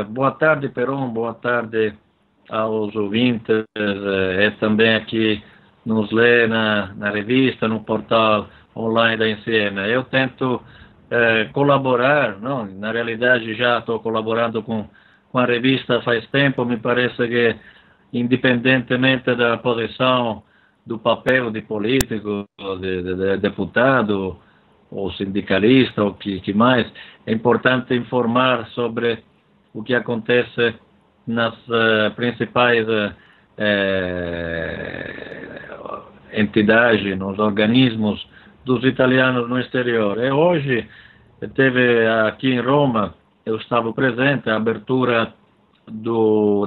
Boa tarde, Peron, boa tarde aos ouvintes, também aqui nos lê na revista, no portal online da Insieme. Eu tento colaborar, não? Na realidade já estou colaborando com a revista faz tempo, me parece que independentemente da posição, do papel de político, de deputado, ou sindicalista, ou que mais, é importante informar sobre o que acontece nas principais entidades, nos organismos dos italianos no exterior. E hoje teve aqui em Roma, eu estava presente, a abertura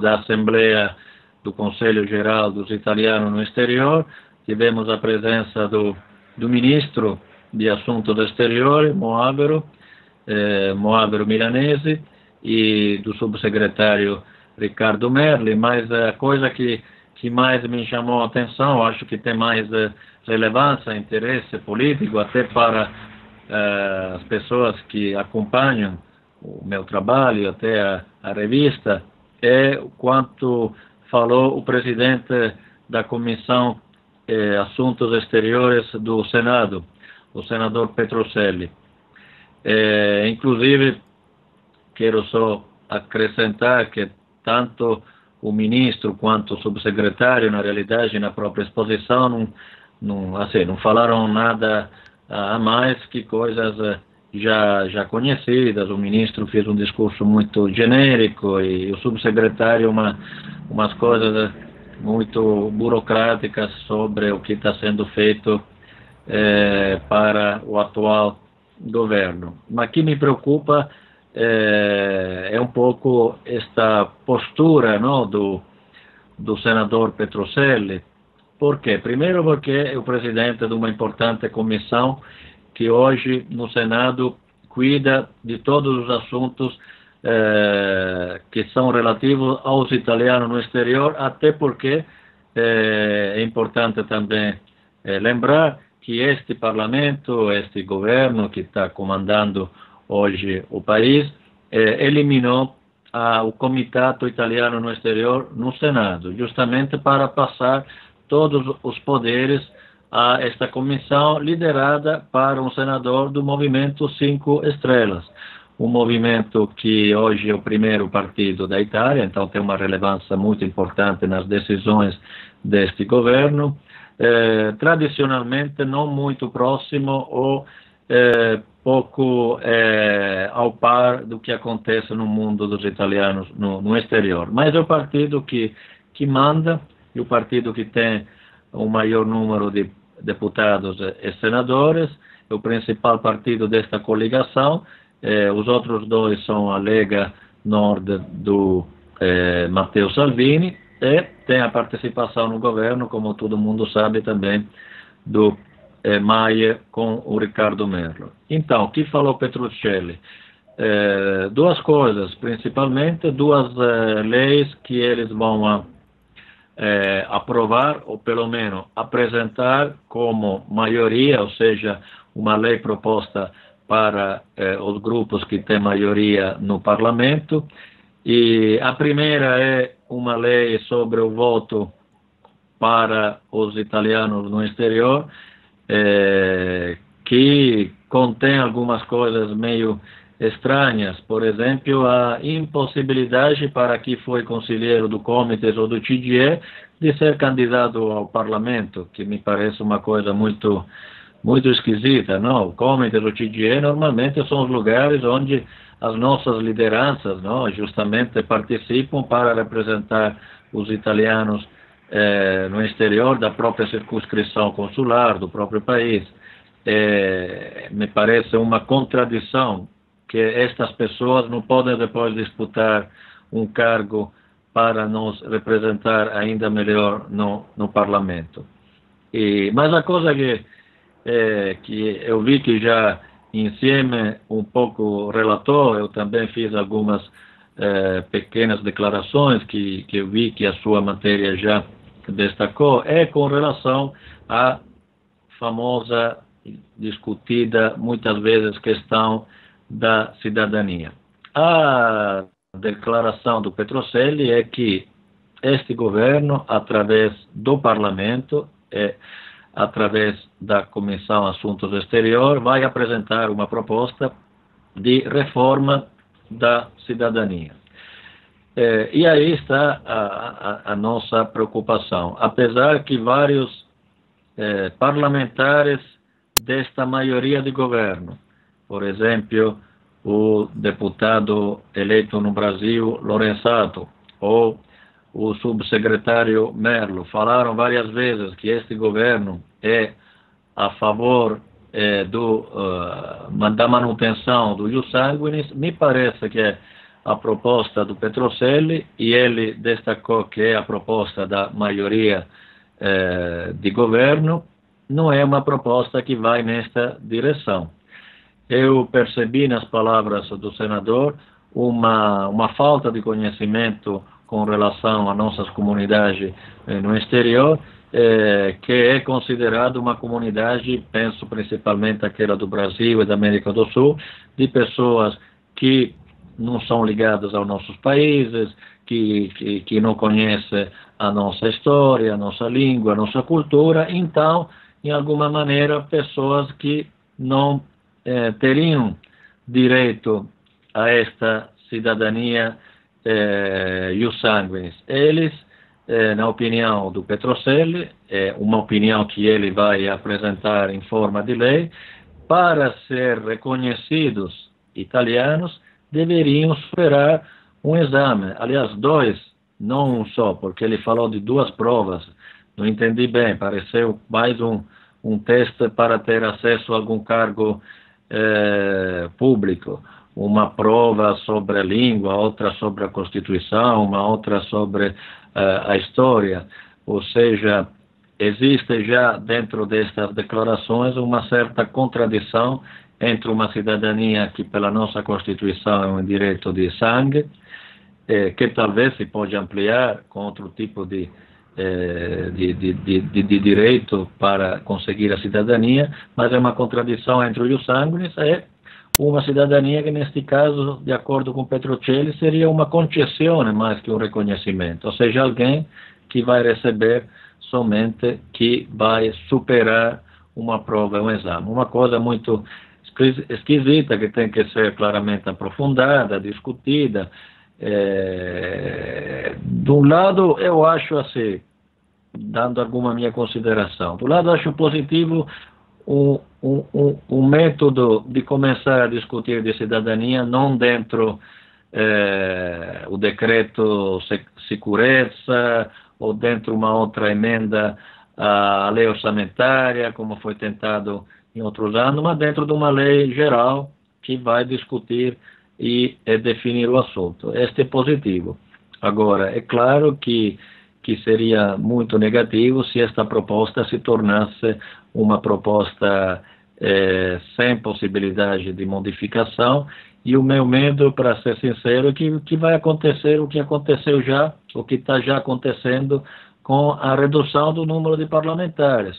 da Assembleia do Conselho Geral dos Italianos no Exterior. Tivemos a presença do ministro de Assuntos Exteriores, Moavero Milanesi, e do subsecretário Riccardo Merli, mas a coisa que mais me chamou a atenção, acho que tem mais relevância, interesse político, até para as pessoas que acompanham o meu trabalho, até a revista, é o quanto falou o presidente da Comissão Assuntos Exteriores do Senado, o senador Petrocelli. Inclusive, quero só acrescentar que tanto o ministro quanto o subsecretário, na realidade, na própria exposição, não falaram nada a mais que coisas já conhecidas. O ministro fez um discurso muito genérico e o subsecretário umas coisas muito burocráticas sobre o que está sendo feito para o atual governo. Mas o que me preocupa é um pouco esta postura, não, do senador Petrocelli. Por quê? Primeiro porque é o presidente de uma importante comissão que hoje no Senado cuida de todos os assuntos que são relativos aos italianos no exterior, até porque é importante também lembrar que este parlamento, este governo que está comandando hoje o país, eliminou o Comitato Italiano no Exterior no Senado, justamente para passar todos os poderes a esta comissão liderada para um senador do movimento 5 Estrelas, um movimento que hoje é o primeiro partido da Itália, então tem uma relevância muito importante nas decisões deste governo, tradicionalmente não muito próximo ou pouco ao par do que acontece no mundo dos italianos no exterior. Mas é o partido que manda, e o partido que tem o maior número de deputados e senadores, é o principal partido desta coligação. Os outros dois são a Lega Nord do Matteo Salvini, e tem a participação no governo, como todo mundo sabe também, do Maia com o Riccardo Merlo. Então, o que falou Petrocelli? Duas coisas, principalmente duas leis que eles vão aprovar, ou pelo menos apresentar como maioria, ou seja, uma lei proposta para os grupos que têm maioria no parlamento. E a primeira é uma lei sobre o voto para os italianos no exterior, que contém algumas coisas meio estranhas, por exemplo, a impossibilidade para quem foi conselheiro do Comites ou do TGE de ser candidato ao parlamento, que me parece uma coisa muito esquisita, não? O Comites ou o TGE normalmente são os lugares onde as nossas lideranças, não, justamente participam para representar os italianos no exterior da própria circunscrição consular do próprio país. Me parece uma contradição que estas pessoas não podem depois disputar um cargo para nos representar ainda melhor no parlamento. Mas a coisa que eu vi que já insieme um pouco relatou, eu também fiz algumas pequenas declarações que eu vi que a sua matéria já destacou, é com relação à famosa, discutida muitas vezes, questão da cidadania. A declaração do Petrocelli é que este governo, através do Parlamento, através da Comissão Assuntos Exteriores, vai apresentar uma proposta de reforma da cidadania. E aí está a nossa preocupação. Apesar que vários parlamentares desta maioria de governo, por exemplo, o deputado eleito no Brasil, Lorenzato, ou o subsecretário Merlo, falaram várias vezes que este governo é a favor da manutenção do ius sanguinis. Me parece que a proposta do Petrocelli, e ele destacou que é a proposta da maioria de governo, não é uma proposta que vai nesta direção. Eu percebi nas palavras do senador uma falta de conhecimento com relação a nossas comunidades no exterior, que é considerada uma comunidade, penso principalmente aquela do Brasil e da América do Sul, de pessoas que não são ligadas aos nossos países, que não conhecem a nossa história, a nossa língua, a nossa cultura. Então, em alguma maneira, pessoas que não teriam direito a esta cidadania ius sanguinis. Eles, na opinião do Petrocelli, uma opinião que ele vai apresentar em forma de lei, para ser reconhecidos italianos, deveriam superar um exame. Aliás, dois, não um só, porque ele falou de duas provas. Não entendi bem, pareceu mais um teste para ter acesso a algum cargo público. Uma prova sobre a língua, outra sobre a Constituição, uma outra sobre a história. Ou seja, existe já dentro destas declarações uma certa contradição entre uma cidadania que pela nossa Constituição é um direito de sangue, que talvez se pode ampliar com outro tipo de direito para conseguir a cidadania, mas é uma contradição entre o ius sanguinis e uma cidadania que, neste caso, de acordo com Petrocelli, seria uma concessão mais que um reconhecimento, ou seja, alguém que vai receber somente que vai superar uma prova, um exame. Uma coisa muito esquisita que tem que ser claramente aprofundada, discutida. De um lado, eu acho assim, dando alguma minha consideração, do lado acho positivo um método de começar a discutir de cidadania, não dentro o decreto Sicurezza ou dentro uma outra emenda à lei orçamentária, como foi tentado em outros anos, mas dentro de uma lei geral que vai discutir e definir o assunto. Este é positivo. Agora, é claro que seria muito negativo se esta proposta se tornasse uma proposta sem possibilidade de modificação, e o meu medo, para ser sincero, é que vai acontecer o que aconteceu já, o que está já acontecendo com a redução do número de parlamentares.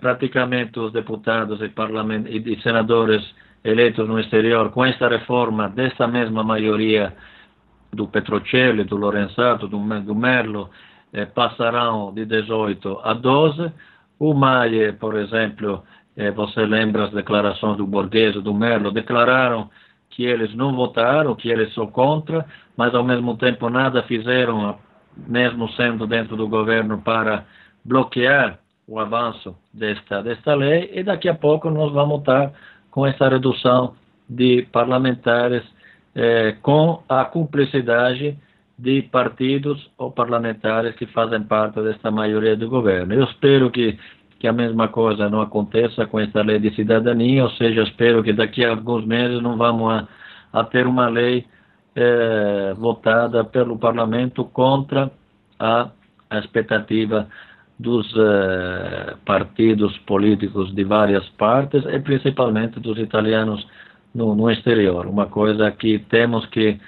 Praticamente os deputados e senadores eleitos no exterior, com esta reforma desta mesma maioria do Petrocelli, do Lorenzato, do Merlo, passarão de 18 a 12. O Maie, por exemplo, você lembra as declarações do Borghese, do Merlo, declararam que eles não votaram, que eles são contra, mas ao mesmo tempo nada fizeram, mesmo sendo dentro do governo, para bloquear o avanço desta lei, e daqui a pouco nós vamos estar com essa redução de parlamentares com a cumplicidade de partidos ou parlamentares que fazem parte desta maioria do governo. Eu espero que a mesma coisa não aconteça com esta lei de cidadania, ou seja, espero que daqui a alguns meses não vamos a ter uma lei votada pelo parlamento contra a expectativa dos partidos políticos de várias partes e principalmente dos italianos no exterior. Uma coisa que temos que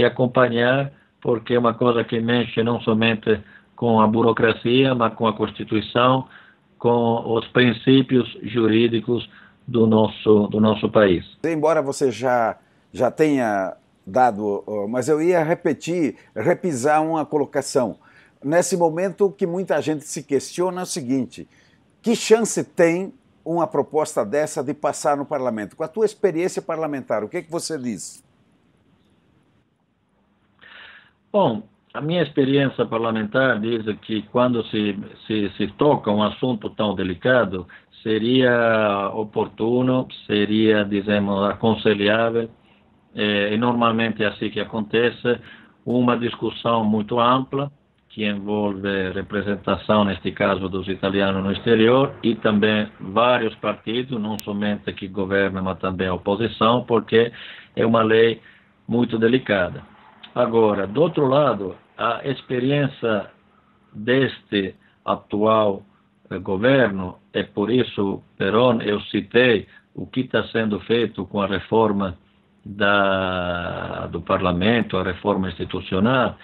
acompanhar, porque é uma coisa que mexe não somente com a burocracia, mas com a Constituição, com os princípios jurídicos do nosso país. Embora você já tenha dado, mas eu ia repisar uma colocação. Nesse momento, o que muita gente se questiona é o seguinte: que chance tem uma proposta dessa de passar no parlamento? Com a tua experiência parlamentar, o que você diz? Bom, a minha experiência parlamentar diz que quando se toca um assunto tão delicado, seria oportuno, seria, dizemos, aconselhável, e normalmente é assim que acontece, uma discussão muito ampla, que envolve representação, neste caso, dos italianos no exterior, e também vários partidos, não somente que governam, mas também a oposição, porque é uma lei muito delicada. Agora, do outro lado, a experiência deste atual governo, e por isso, Perón, eu citei o que está sendo feito com a reforma do parlamento, a reforma institucional,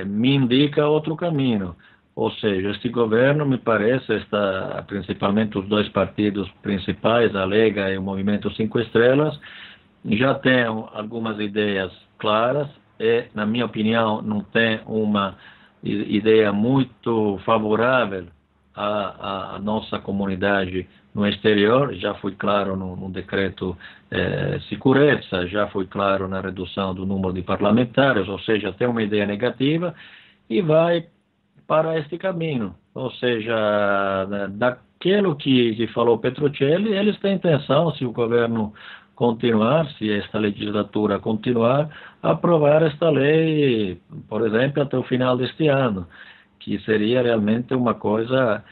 me indica outro caminho. Ou seja, este governo, me parece, está, principalmente os dois partidos principais, a Lega e o Movimento Cinco Estrelas, já tem algumas ideias claras e, na minha opinião, não tem uma ideia muito favorável à nossa comunidade no exterior. Já foi claro no decreto Sicurezza, já foi claro na redução do número de parlamentares, ou seja, tem uma ideia negativa e vai para este caminho. Ou seja, daquilo que falou Petrocelli, eles têm intenção, se o governo continuar, se esta legislatura continuar, a aprovar esta lei, por exemplo, até o final deste ano, que seria realmente uma coisa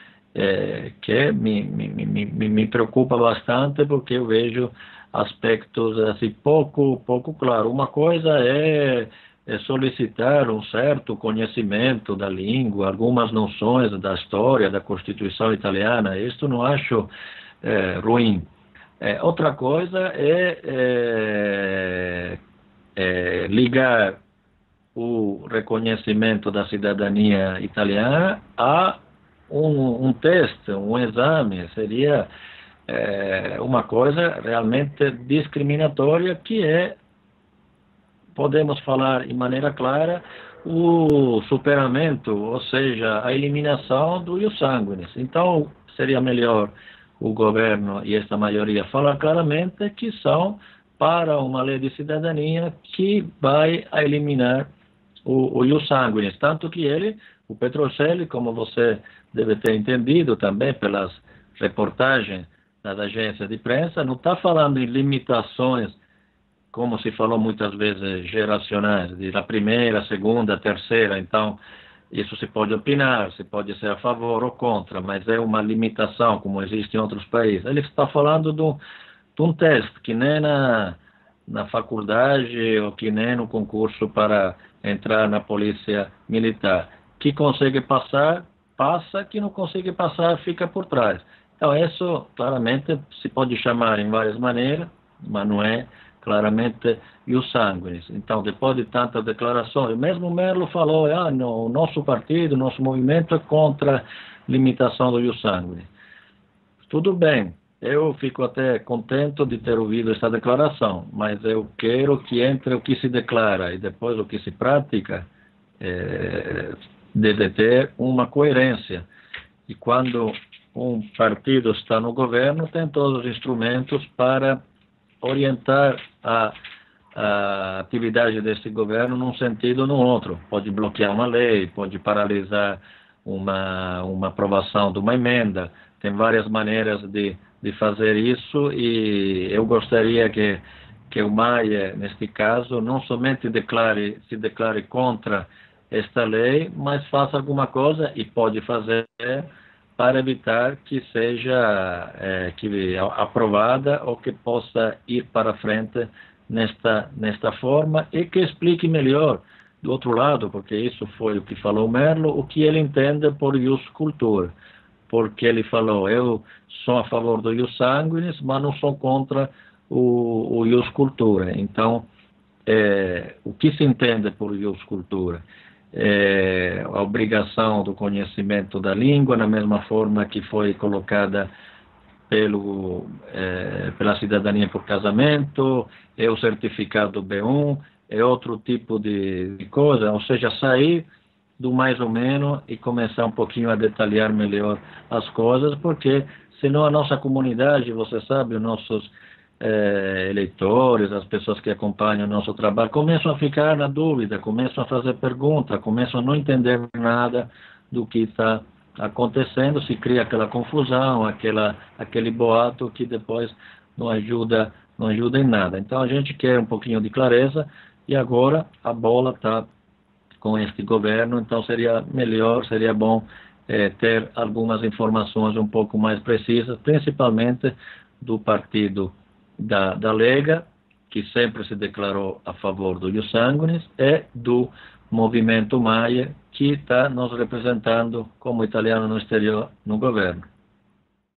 que me preocupa bastante, porque eu vejo aspectos assim pouco claros. Uma coisa é solicitar um certo conhecimento da língua, algumas noções da história, da Constituição italiana. Isto não acho ruim. Outra coisa é ligar o reconhecimento da cidadania italiana a um teste, um exame. Seria uma coisa realmente discriminatória, que podemos falar de maneira clara, o superamento, ou seja, a eliminação do ius sanguinis. Então, seria melhor o governo e esta maioria falar claramente que são para uma lei de cidadania que vai eliminar o ius sanguinis. Tanto que o Petrocelli, como você deve ter entendido também pelas reportagens das agências de imprensa, não está falando em limitações, como se falou muitas vezes, geracionais, de la primeira, segunda, terceira. Então, isso se pode opinar, se pode ser a favor ou contra, mas é uma limitação, como existe em outros países. Ele está falando de um teste, que nem na faculdade ou que nem no concurso para entrar na polícia militar. Que consegue passar, passa; que não consegue passar, fica por trás. Então, isso claramente se pode chamar em várias maneiras, mas não é claramente ius sanguinis. Então, depois de tantas declarações, mesmo Merlo falou, o nosso partido, nosso movimento é contra a limitação do ius sanguinis. Tudo bem, eu fico até contente de ter ouvido essa declaração, mas eu quero que entre o que se declara e depois o que se pratica, deve ter uma coerência. E quando um partido está no governo, tem todos os instrumentos para orientar a atividade desse governo num sentido ou no outro. Pode bloquear uma lei, pode paralisar uma aprovação de uma emenda. Tem várias maneiras de fazer isso, e eu gostaria que o Maia, neste caso, não somente se declare contra esta lei, mas faça alguma coisa, e pode fazer, para evitar que seja aprovada ou que possa ir para frente nesta forma, e que explique melhor do outro lado, porque isso foi o que falou Merlo, o que ele entende por ius cultura. Porque ele falou, eu sou a favor do ius sanguinis, mas não sou contra o ius cultura. Então, o que se entende por ius cultura? A obrigação do conhecimento da língua, na mesma forma que foi colocada pela cidadania por casamento, é o certificado B1, é outro tipo de coisa, ou seja, sair do mais ou menos e começar um pouquinho a detalhar melhor as coisas, porque senão a nossa comunidade, você sabe, os nossos eleitores, as pessoas que acompanham o nosso trabalho, começam a ficar na dúvida, começam a fazer perguntas, começam a não entender nada do que está acontecendo, se cria aquela confusão, aquele boato que depois não ajuda em nada. Então a gente quer um pouquinho de clareza e agora a bola está com este governo, então seria bom ter algumas informações um pouco mais precisas, principalmente do partido da Lega, que sempre se declarou a favor do Ius Sanguinis, e do Movimento Maia, que está nos representando como italiano no exterior no governo.